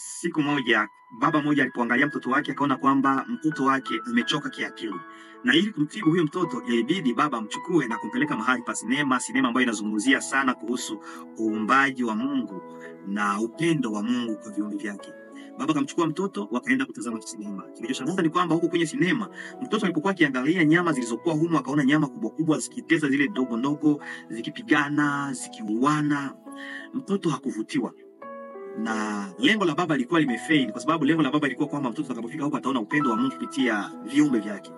Siku moja baba mmoja alipoangalia mtoto wake akaona kwamba mtoto wake amechoka kiakili, na ili kumtibu huyo mtoto ilibidi baba amchukue na kumpeleka mahali pa sinema ambayo inazungumzia sana kuhusu uumbaji wa Mungu na upendo wa Mungu kwa viumbe vyake. Baba akamchukua mtoto wakaenda kutazama sinema. Kilichoshangaza ni kwamba huko kwenye sinema mtoto alipokuwa akiangalia nyama zilizokuwa humo akaona nyama kubwa kubwa zikitesa zile ndogo ndogo, zikipigana, zikiuana. Mtoto hakuvutiwa. Na lengo la baba lilikuwa limefail, kwa sababu lengo la baba lilikuwa kwamba mtoto atakapofika huko ataona upendo wa Mungu kupitia viumbe vyake.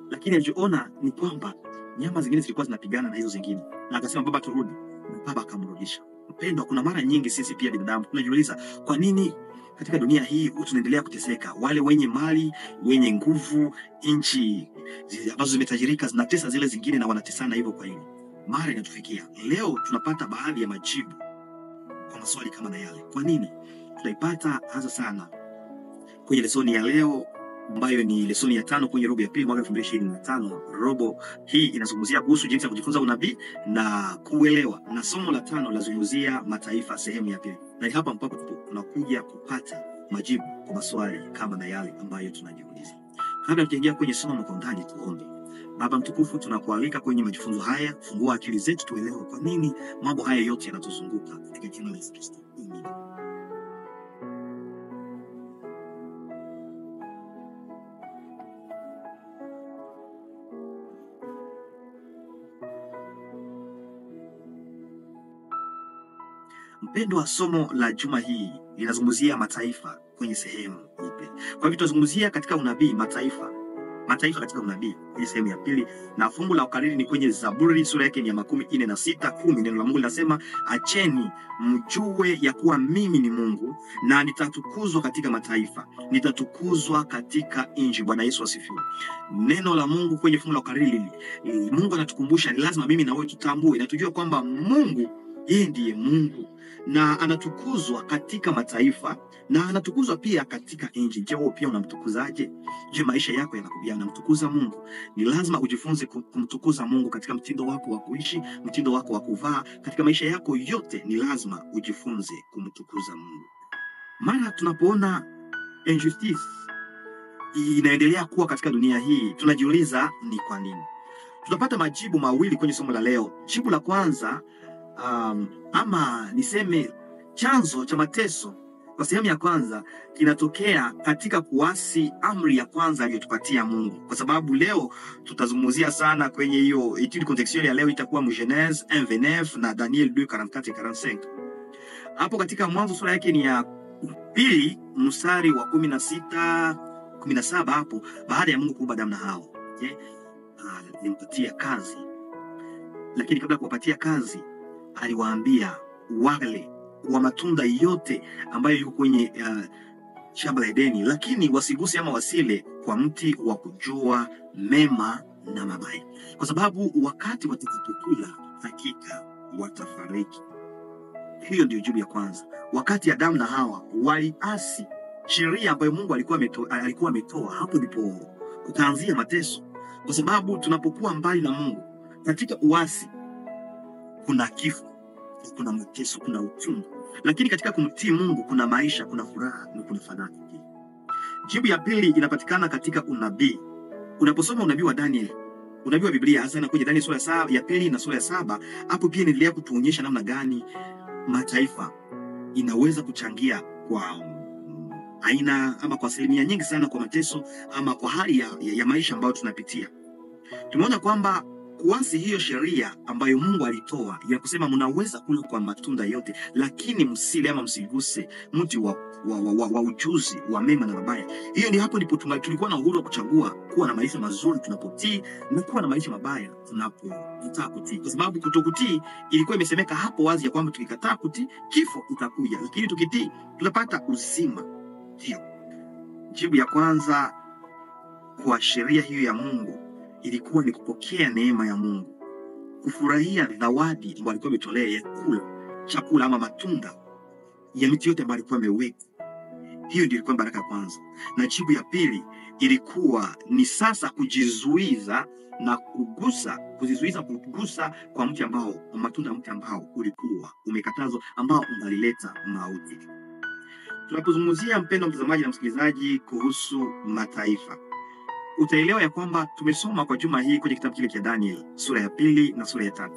Lakini alichoona ni kwamba nyama zingine zilikuwa zinapigana na hizo zingine. Na akasema baba turudi. Na baba akamrudisha. Mpendwa, kuna mara nyingi sisi pia binadamu tunajiuliza kwa nini katika dunia hii tunaendelea kuteseka? Wale wenye mali, wenye nguvu, nchi ambazo zimetajirika zinatesa zile zingine na wanatesana hivyo kwa nini? Mara inatufikia. Leo tunapata baadhi ya majibu kwa maswali kama na yale. Kwa nini? Tutaipata hasa sana kwenye lesoni ya leo ambayo ni lesoni ya 5 kwenye robo ya pili mwaka 2025. Robo hii inazungumzia kuhusu jinsi ya kujifunza unabii na kuelewa, na somo la 5 lazungumzia mataifa sehemu ya pili. Na hapa ambapo tunakuja kupata majibu kwa maswali kama na yale ambayo tunajiuliza. Kabla tujaingia kwenye somo kwa ndani, tuombe. Baba mtukufu, tunakualika kwenye majifunzo haya, fungua akili zetu tuelewe kwa nini mambo haya yote yanatuzunguka, katika jina la Yesu Kristo. Amen. Mpendwa, somo la juma hii linazungumzia mataifa kwenye sehemu ipi? Kwa hivyo tunazungumzia katika unabii mataifa katika unabii kwenye sehemu ya pili, na fungu la ukariri ni kwenye Zaburi sura yake ya 46:10. Neno la Mungu linasema, acheni mjue ya kuwa mimi ni Mungu, na nitatukuzwa katika mataifa, nitatukuzwa katika nchi. Bwana Yesu asifiwe. Neno la Mungu kwenye fungu la ukariri, Mungu anatukumbusha ni lazima mimi na wewe tutambue na tujue kwamba Mungu yeye ndiye Mungu, na anatukuzwa katika mataifa na anatukuzwa pia katika nchi. Je, wewe pia unamtukuzaje? Je, maisha yako yanamtukuza Mungu? Ni lazima ujifunze kumtukuza Mungu katika mtindo wako wa kuishi, mtindo wako wa kuvaa, katika maisha yako yote ni lazima ujifunze kumtukuza Mungu. Mara tunapoona injustice inaendelea kuwa katika dunia hii, tunajiuliza ni kwa nini. Tunapata majibu mawili kwenye somo la leo. Jibu la kwanza, ama niseme chanzo cha mateso kwa sehemu ya kwanza kinatokea katika kuasi amri ya kwanza aliyotupatia Mungu. Kwa sababu leo tutazungumzia sana kwenye hiyo etude contextuelle ya leo, itakuwa Genèse 1:29 na Daniel 2:44-45. Hapo katika Mwanzo sura yake ni ya 2 mstari wa 16-17, hapo baada ya Mungu kuumba Adamu na Hawa, alimpatia kazi. Lakini kabla kuwapatia kazi aliwaambia wale wa matunda yote ambayo yuko kwenye shamba la Edeni, lakini wasiguse ama wasile kwa mti wa kujua mema na mabaya, kwa sababu wakati watakapokula hakika watafariki. Hiyo ndio jibu ya kwanza. Wakati Adamu na Hawa waliasi sheria ambayo Mungu alikuwa ametoa, hapo ndipo kukaanzia mateso, kwa sababu tunapokuwa mbali na Mungu katika uasi kuna kifo, kuna mateso, kuna uchungu. Lakini katika kumtii Mungu kuna maisha, kuna furaha na kuna fadhili. Jibu ya pili inapatikana katika unabii. Unaposoma unabii wa Daniel, unabii wa Biblia hasa kwenye Daniel sura ya 2 na sura ya 7, hapo pia inaendelea kutuonyesha namna gani mataifa inaweza kuchangia kwa aina ama kwa asilimia nyingi sana kwa mateso ama kwa hali ya maisha ambayo tunapitia. Tumeona kwamba kuasi hiyo sheria ambayo Mungu alitoa ya kusema mnaweza kula kwa matunda yote, lakini msile ama msiguse mti wa ujuzi wa mema na mabaya. Hiyo ni hapo ndipo tulikuwa na uhuru wa kuchagua kuwa na maisha mazuri tunapotii, na kuwa na maisha mabaya tunapokataa kutii, kwa sababu kutokutii ilikuwa imesemeka hapo wazi ya kwamba tukikataa kutii kifo itakuja, lakini tukitii tutapata uzima. Hiyo jibu ya kwanza kwa sheria hiyo ya Mungu ilikuwa ni kupokea neema ya Mungu, kufurahia zawadi ambayo alikuwa ametolea ya kula chakula ama matunda ya miti yote ambayo alikuwa ameweka. Hiyo ndio ilikuwa baraka ya kwanza. Na jibu ya pili ilikuwa ni sasa kujizuiza na kugusa kwa mti ambao, matunda ya mti ambao ulikuwa umekatazwa, ambao ungalileta mauti. Tunapozungumzia, mpendo mtazamaji na msikilizaji, kuhusu mataifa, utaelewa ya kwamba tumesoma kwa juma hii kwenye kitabu kile cha Daniel sura ya 2 na sura ya 3.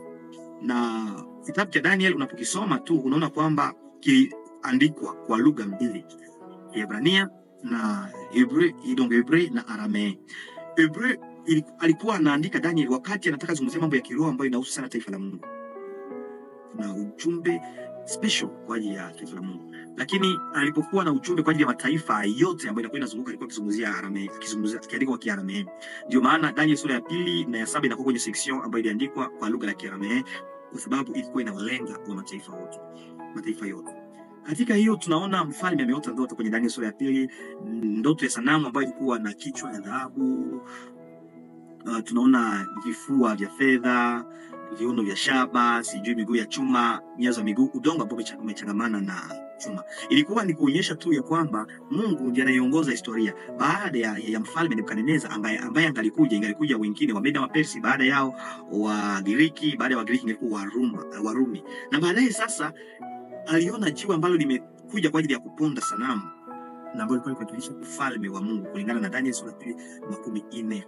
Na kitabu cha Daniel unapokisoma tu unaona kwamba kiliandikwa kwa lugha mbili, Kiebrania na Hebreu na Aramee. Hebreu alikuwa anaandika Daniel wakati anataka zungumzia mambo ya kiroho ambayo inahusu sana taifa la Mungu. Na ujumbe special kwa ajili ya taifa la Mungu. Lakini alipokuwa na ujumbe kwa ajili ya mataifa yote ambayo inakuwa inazunguka, alikuwa akizungumzia Aramee, akiandika kwa Kiaramee. Ndio maana Daniel sura ya 2 na ya 7 inakuwa kwenye section ambayo iliandikwa kwa lugha ya Kiaramee, kwa sababu ilikuwa inawalenga kwa mataifa yote, mataifa yote. Katika hiyo tunaona mfalme ameota ndoto kwenye Daniel sura ya 2, ndoto ya sanamu ambayo ilikuwa na kichwa ya dhahabu. Tunaona vifua vya fedha, viuno vya shaba, sijui miguu ya chuma, nyayo za miguu, udongo ambao umechangamana na chuma. Ilikuwa ni kuonyesha tu ya kwamba Mungu ndiye anayeongoza historia. Baada ya mfalme Nebukadneza ambaye ingalikuja wengine wa Meda wa Persi, baada yao wa Giriki, baada ya wa Giriki ingekuwa Warumi. Na baadaye sasa aliona jiwe ambalo limekuja kwa ajili ya kuponda sanamu, na ambalo lilikuwa likiwakilisha ufalme wa Mungu kulingana na Daniel sura ya 14.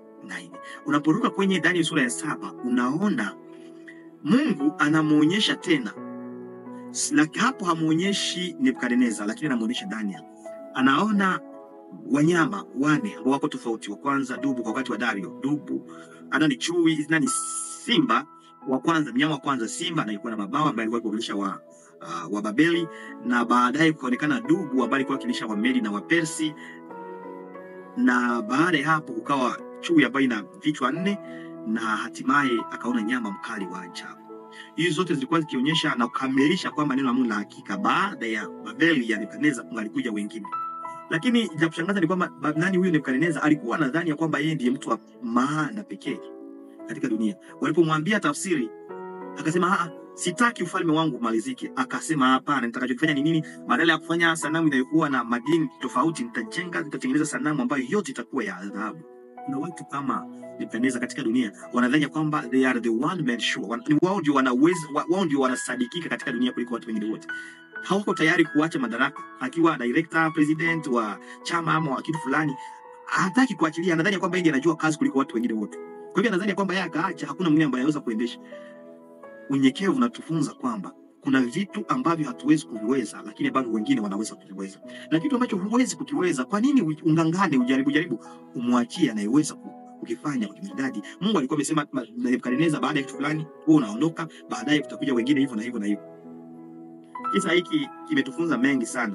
Unaporuka kwenye Daniel sura ya 7 unaona Mungu anamuonyesha tena, lakini hapo hamuonyeshi Nebukadneza, lakini anamuonyesha Daniel. Anaona wanyama 4 ambao wako tofauti. Wa kwanza dubu kwa wakati wa Dario, dubu. Anani chui, nani simba wa kwanza, mnyama wa kwanza simba, na ilikuwa na mabawa ambaye alikuwa akiwakilisha wa Babeli, na baadaye kuonekana dubu ambaye alikuwa akiwakilisha wa Medi na wa Persi, na baada ya hapo ukawa chui ambaye ina vichwa 4, na hatimaye akaona nyama mkali wa ajabu. Hizo zote zilikuwa zikionyesha na kukamilisha kwamba neno la Mungu la hakika. Baada ya Babeli ya Nebukadneza kungalikuja wengine. Lakini cha kushangaza ni kwamba nani huyu Nebukadneza alikuwa anadhani ya kwamba yeye ndiye mtu wa maana pekee katika dunia. Walipomwambia tafsiri akasema, sitaki ufalme wangu umalizike. Akasema, hapana, nitakachofanya ni nini? Badala ya kufanya sanamu inayokuwa na madini tofauti, nitatengeneza sanamu ambayo yote itakuwa ya dhahabu. Na watu kama Nebukadneza katika dunia wanadhani kwamba they are the one man show. Wao ndio wanasadikika katika dunia kuliko watu wengine wote. Hawako tayari kuacha madaraka. Akiwa director, president wa chama ama wa kitu fulani, hataki kuachilia. Anadhani kwamba yeye anajua kazi kuliko watu wengine wote. Kwa hivyo anadhani kwamba yeye akaacha, hakuna mwingine ambaye anaweza kuendesha. Unyenyekevu unatufunza kwamba kuna vitu ambavyo hatuwezi kuviweza, lakini ambavyo wengine wanaweza kuviweza. Na kitu ambacho huwezi kukiweza, kwa nini ungangane ujaribu umwachie anayeweza kukifanya kwa kimidadi? Mungu alikuwa amesema Nebukadneza, baada ya kitu fulani wewe unaondoka, baadaye kutakuja wengine hivyo na hivyo na hivyo. Kisa hiki kimetufunza mengi sana.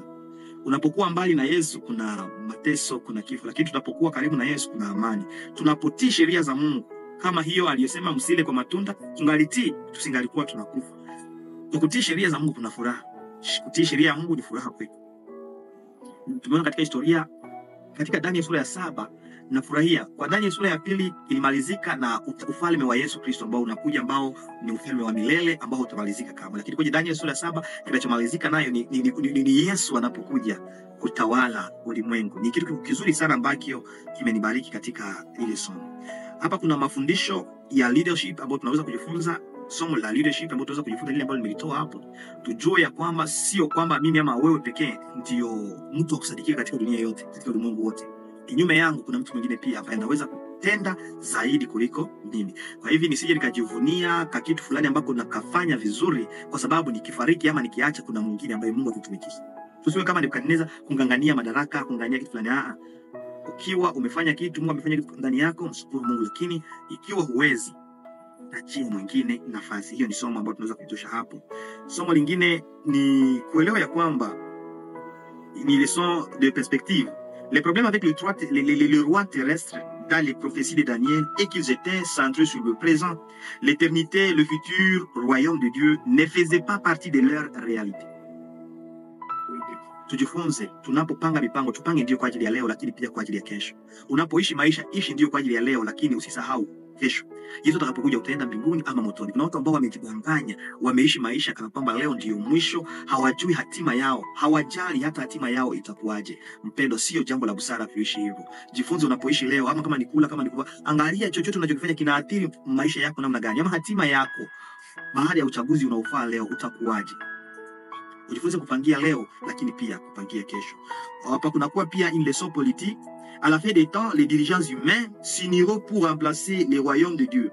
Unapokuwa mbali na Yesu kuna mateso, kuna kifo, lakini tunapokuwa karibu na Yesu kuna amani. Tunapotii sheria za Mungu kama hiyo aliyosema msile kwa matunda, tungalitii, tusingalikuwa tunakufa. Kutii sheria za Mungu kuna furaha. Kutii sheria ya Mungu ni furaha kwetu. Tumeona katika historia katika Daniel sura ya 7 na furahia. Kwa Daniel sura ya 2 ilimalizika na ufalme wa Yesu Kristo ambao unakuja, ambao ni ufalme wa milele ambao utamalizika kama. Lakini kwenye Daniel sura ya 7 kinachomalizika nayo ni Yesu anapokuja kutawala ulimwengu. Ni kitu kizuri sana ambacho kimenibariki katika ile somo. Hapa kuna mafundisho ya leadership ambayo tunaweza kujifunza. Somo la leadership ambayo tunaweza kujifunza lile ambalo nimelitoa hapo. Tujue ya kwamba sio kwamba mimi ama wewe pekee ndio mtu wa kusadikika katika dunia yote, katika ulimwengu wote. Kinyume yangu kuna mtu mwingine pia ambaye anaweza kutenda zaidi kuliko mimi. Kwa hivyo nisije nikajivunia kitu fulani ambako nakafanya vizuri kwa sababu nikifariki ama nikiacha kuna mwingine ambaye Mungu atatumikisha. Tusiwe kama Nebukadneza kungangania madaraka, kungangania kitu fulani. Ukiwa umefanya kitu, Mungu amefanya kitu ndani yako, mshukuru Mungu. Lakini ikiwa huwezi, achia mwingine nafasi. Hiyo ni somo ambalo tunaweza kutosha hapo. Somo lingine ni kuelewa ya kwamba ni leçon de perspective. Le problème avec les rois terrestres dans les prophéties de Daniel est qu'ils étaient centrés sur le présent. L'éternité, le futur royaume de Dieu ne faisait pas partie de leur réalité. Tujifunze, tunapopanga mipango, tupange ndio kwa ajili ya leo, lakini pia kwa ajili ya kesho. Unapoishi maisha, ishi ndio kwa ajili ya leo, lakini usisahau kesho. Yesu atakapokuja utaenda mbinguni ama motoni. Kuna watu ambao wamejidanganya, wameishi maisha kana kwamba leo ndio mwisho, hawajui hatima yao, hawajali hata hatima yao itakuwaje. Mpendo, sio jambo la busara kuishi hivyo. Jifunze unapoishi leo, ama kama ni kula, kama ni kuvaa, angalia chochote unachokifanya kinaathiri maisha yako namna gani, ama hatima yako baada ya uchaguzi unaofaa leo utakuwaje. Ujifunze kupangia leo, lakini pia kupangia kesho. Hapa kunakuwa pia une leçon politique. À la fin des temps, les dirigeants humains s'uniront pour remplacer les royaumes de Dieu.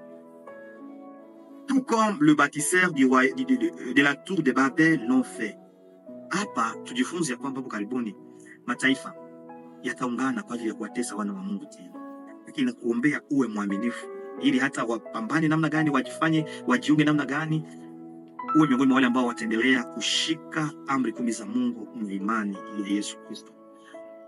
Tout comme le bâtisseur de la tour de Babel l'ont fait. Hapa tujifunze ya kwamba karibuni mataifa yataungana kwa ajili ya kuwatesa wana wa Mungu tena. Lakini nakuombea uwe mwaminifu ili hata wapambane namna gani, wajiunge namna gani, uwe miongoni mwa wale ambao wataendelea kushika amri 10 za Mungu na imani ya Yesu Kristo.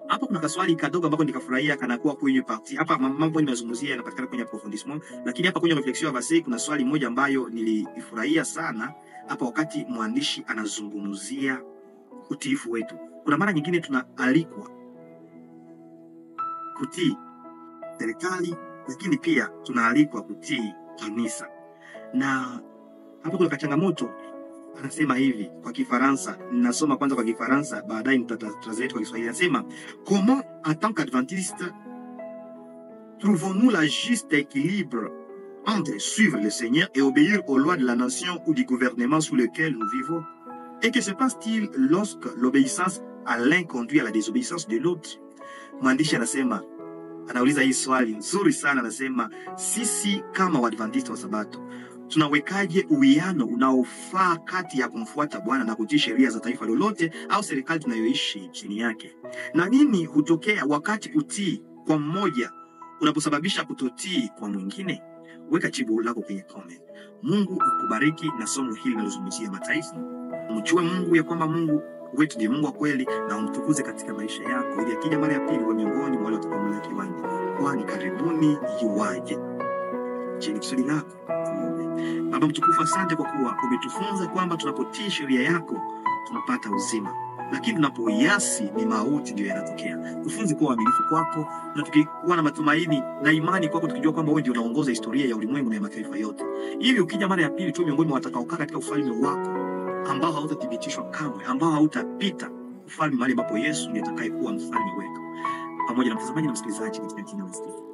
Hapa kuna kaswali kadogo ambako nikafurahia kanakuwa kwenye parti. Hapa mambo nimezungumzia yanapatikana kwenye approfondissement, lakini hapa kwenye reflexion ya basi kuna swali moja ambayo nilifurahia sana hapa wakati mwandishi anazungumzia utiifu wetu. Kuna mara nyingine tunaalikwa kutii serikali, lakini pia tunaalikwa kutii kanisa. Na hapa kuna changamoto. Anasema hivi kwa Kifaransa, ninasoma kwanza kwa Kifaransa baadaye nitatranslate kwa Kiswahili. Anasema, comment en tant qu'adventiste trouvons-nous la juste équilibre entre suivre le Seigneur et obéir aux lois de la nation ou du gouvernement sous lequel nous vivons? Et que se passe-t-il lorsque l'obéissance à l'un conduit à la désobéissance de l'autre? Mwandishi anasema, anauliza hii swali nzuri sana. Anasema, sisi kama Waadventista wa Sabato tunawekaje uwiano unaofaa kati ya kumfuata Bwana na kutii sheria za taifa lolote au serikali tunayoishi chini yake? Na nini hutokea wakati kutii kwa mmoja unaposababisha kutotii kwa mwingine? Weka jibu lako kwenye comment. Mungu akubariki na somo hili linalozungumzia mataifa. Mjue Mungu ya kwamba Mungu wetu ndiye Mungu wa kweli, na umtukuze katika maisha yako ili akija mara ya pili wa miongoni mwa wale watakaomlaki wani. Kwani karibuni yuwaje. Chini kusudi lako. Baba mtukufu, asante kwa kuwa umetufunza kwamba tunapotii sheria yako tunapata uzima, lakini tunapoiasi ni mauti ndio yanatokea. Tufunze kuwa waaminifu kwako na tukikuwa na matumaini na imani kwako, tukijua kwamba wewe ndio unaongoza historia ya ulimwengu na mataifa yote. Ili ukija mara ya pili tu miongoni mwa watakaokaa katika ufalme wako ambao hautathibitishwa kamwe, ambao hautapita, ufalme mahali ambapo Yesu ndiye atakayekuwa mfalme wetu. Pamoja na mtazamaji na msikilizaji katika jina la Yesu.